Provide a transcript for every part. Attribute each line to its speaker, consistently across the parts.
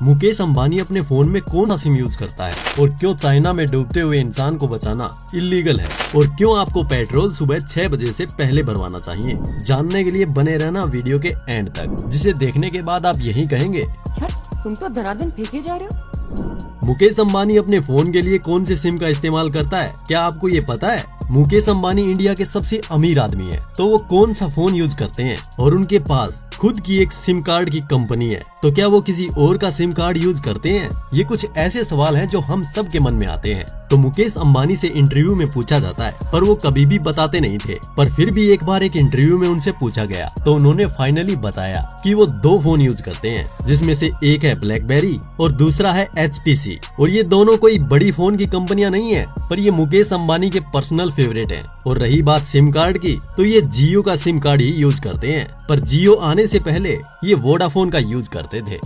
Speaker 1: मुकेश अंबानी अपने फोन में कौन सा सिम यूज करता है और क्यों चाइना में डूबते हुए इंसान को बचाना इलीगल है और क्यों आपको पेट्रोल सुबह 6 बजे से पहले भरवाना चाहिए, जानने के लिए बने रहना वीडियो के एंड तक, जिसे देखने के बाद आप यही कहेंगे
Speaker 2: यार तुम तो धराधन फेंके जा रहे हो।
Speaker 1: मुकेश अंबानी अपने फोन के लिए कौन से सिम का इस्तेमाल करता है, क्या आपको ये पता है? मुकेश अंबानी इंडिया के सबसे अमीर आदमी है, तो वो कौन सा फोन यूज करते हैं और उनके पास खुद की एक सिम कार्ड की कंपनी है, तो क्या वो किसी और का सिम कार्ड यूज करते हैं? ये कुछ ऐसे सवाल हैं जो हम सब के मन में आते हैं। तो मुकेश अंबानी से इंटरव्यू में पूछा जाता है, पर वो कभी भी बताते नहीं थे। पर फिर भी एक बार एक इंटरव्यू में उनसे पूछा गया तो उन्होंने फाइनली बताया कि वो 2 फोन यूज करते हैं, जिसमें से एक है ब्लैकबेरी और दूसरा है HTC। और ये दोनों कोई बड़ी फोन की कंपनियां नहीं है, पर ये मुकेश अंबानी के पर्सनल फेवरेट हैं। और रही बात सिम कार्ड की, तो ये जियो का सिम कार्ड ही यूज करते हैं, पर जियो आने से पहले ये वोडाफोन का यूज करते थे।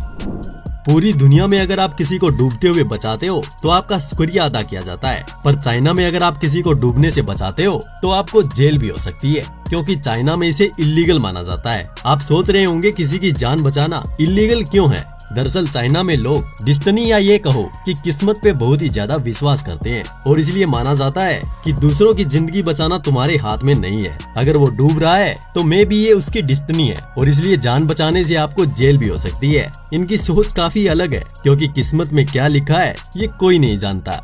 Speaker 1: पूरी दुनिया में अगर आप किसी को डूबते हुए बचाते हो तो आपका शुक्रिया अदा किया जाता है, पर चाइना में अगर आप किसी को डूबने से बचाते हो तो आपको जेल भी हो सकती है, क्योंकि चाइना में इसे इलीगल माना जाता है। आप सोच रहे होंगे किसी की जान बचाना इलीगल क्यों है? दरअसल चाइना में लोग डिस्टिनी या ये कहो कि किस्मत पे बहुत ही ज्यादा विश्वास करते हैं और इसलिए माना जाता है कि दूसरों की जिंदगी बचाना तुम्हारे हाथ में नहीं है। अगर वो डूब रहा है तो मे बी ये उसकी डिस्टिनी है और इसलिए जान बचाने से आपको जेल भी हो सकती है। इनकी सोच काफी अलग है, क्योंकि किस्मत में क्या लिखा है ये कोई नहीं जानता।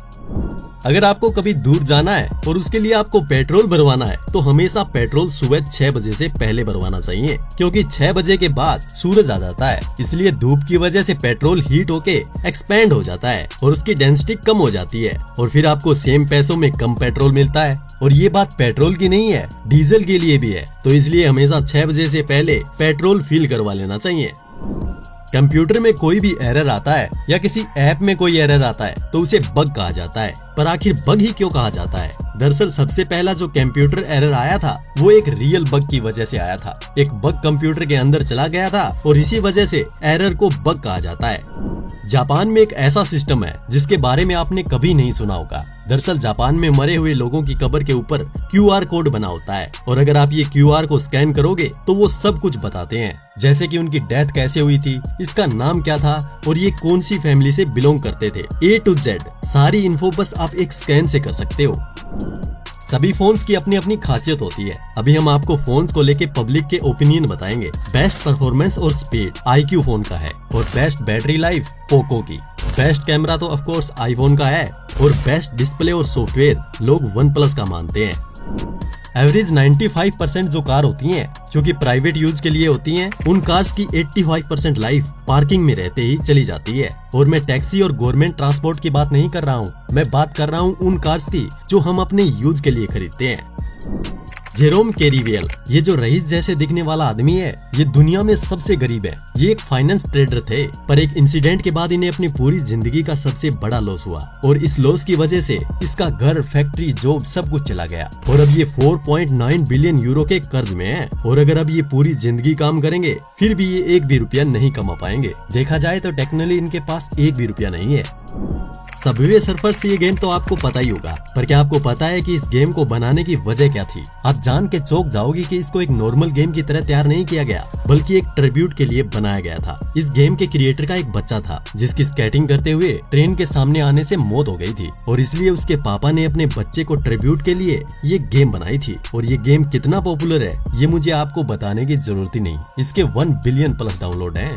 Speaker 1: अगर आपको कभी दूर जाना है और उसके लिए आपको पेट्रोल भरवाना है तो हमेशा पेट्रोल सुबह 6 बजे से पहले भरवाना चाहिए, क्योंकि 6 बजे के बाद सूरज आ जाता है, इसलिए धूप की वजह से पेट्रोल हीट होके एक्सपेंड हो जाता है और उसकी डेंसिटी कम हो जाती है और फिर आपको सेम पैसों में कम पेट्रोल मिलता है। और ये बात पेट्रोल की नहीं है, डीजल के लिए भी है, तो इसलिए हमेशा 6 बजे से पहले पेट्रोल फिल करवा लेना चाहिए। कंप्यूटर में कोई भी एरर आता है या किसी ऐप में कोई एरर आता है तो उसे बग कहा जाता है, पर आखिर बग ही क्यों कहा जाता है? दरअसल सबसे पहला जो कंप्यूटर एरर आया था वो एक रियल बग की वजह से आया था। एक बग कंप्यूटर के अंदर चला गया था और इसी वजह से एरर को बग कहा जाता है। जापान में एक ऐसा सिस्टम है जिसके बारे में आपने कभी नहीं सुना होगा। दरअसल जापान में मरे हुए लोगों की कब्र के ऊपर QR कोड बना होता है और अगर आप ये QR को स्कैन करोगे तो वो सब कुछ बताते हैं, जैसे कि उनकी डेथ कैसे हुई थी, इसका नाम क्या था और ये कौन सी फैमिली से बिलोंग करते थे, A to Z सारी इन्फो बस आप एक स्कैन से कर सकते हो। सभी फोन्स की अपनी अपनी खासियत होती है। अभी हम आपको फोन्स को लेके पब्लिक के ओपिनियन बताएंगे। बेस्ट परफॉर्मेंस और स्पीड iQOO फोन का है और बेस्ट बैटरी लाइफ पोको की। बेस्ट कैमरा तो ऑफ कोर्स आईफोन का है और बेस्ट डिस्प्ले और सॉफ्टवेयर लोग OnePlus का मानते हैं। एवरेज 95% जो कार होती हैं, जो कि प्राइवेट यूज के लिए होती हैं, उन कार्स की 85% लाइफ पार्किंग में रहते ही चली जाती है। और मैं टैक्सी और गवर्नमेंट ट्रांसपोर्ट की बात नहीं कर रहा हूँ, मैं बात कर रहा हूँ उन कार्स की जो हम अपने यूज के लिए खरीदते हैं। जेरोम कैरीवेल, ये जो रईस जैसे दिखने वाला आदमी है, ये दुनिया में सबसे गरीब है। ये एक फाइनेंस ट्रेडर थे, पर एक इंसिडेंट के बाद इन्हें अपनी पूरी जिंदगी का सबसे बड़ा लॉस हुआ और इस लॉस की वजह से इसका घर, फैक्ट्री, जॉब सब कुछ चला गया और अब ये 4.9 बिलियन यूरो के कर्ज में है। और अगर अब ये पूरी जिंदगी काम करेंगे फिर भी ये 1 भी रुपया नहीं कमा पाएंगे। देखा जाए तो टेक्निकली इनके पास 1 भी रुपया नहीं है। सबवे सर्फर्स ये गेम तो आपको पता ही होगा, पर क्या आपको पता है कि इस गेम को बनाने की वजह क्या थी? आप जान के चौंक जाओगे कि इसको एक नॉर्मल गेम की तरह तैयार नहीं किया गया, बल्कि एक ट्रिब्यूट के लिए बनाया गया था। इस गेम के क्रिएटर का एक बच्चा था जिसकी स्केटिंग करते हुए ट्रेन के सामने आने से मौत हो गई थी और इसलिए उसके पापा ने अपने बच्चे को ट्रिब्यूट के लिए ये गेम बनाई थी। और ये गेम कितना पॉपुलर है ये मुझे आपको बताने की जरूरत ही नहीं, इसके 1 बिलियन प्लस डाउनलोड हैं।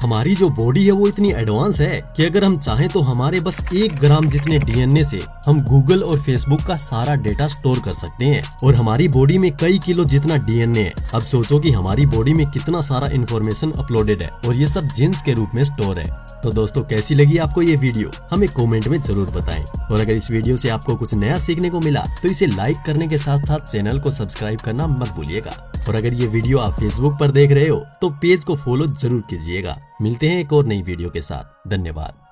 Speaker 1: हमारी जो बॉडी है वो इतनी एडवांस है कि अगर हम चाहें तो हमारे बस 1 ग्राम जितने DNA से हम गूगल और फेसबुक का सारा डेटा स्टोर कर सकते हैं और हमारी बॉडी में कई किलो जितना DNA है। अब सोचो कि हमारी बॉडी में कितना सारा इंफॉर्मेशन अपलोडेड है और ये सब जीन्स के रूप में स्टोर है। तो दोस्तों कैसी लगी आपको ये वीडियो हमें कमेंट में जरूर बताएं और अगर इस वीडियो से आपको कुछ नया सीखने को मिला तो इसे लाइक करने के साथ साथ चैनल को सब्सक्राइब करना मत भूलिएगा। और अगर ये वीडियो आप फेसबुक पर देख रहे हो तो पेज को फॉलो जरूर कीजिएगा। मिलते हैं एक और नई वीडियो के साथ। धन्यवाद।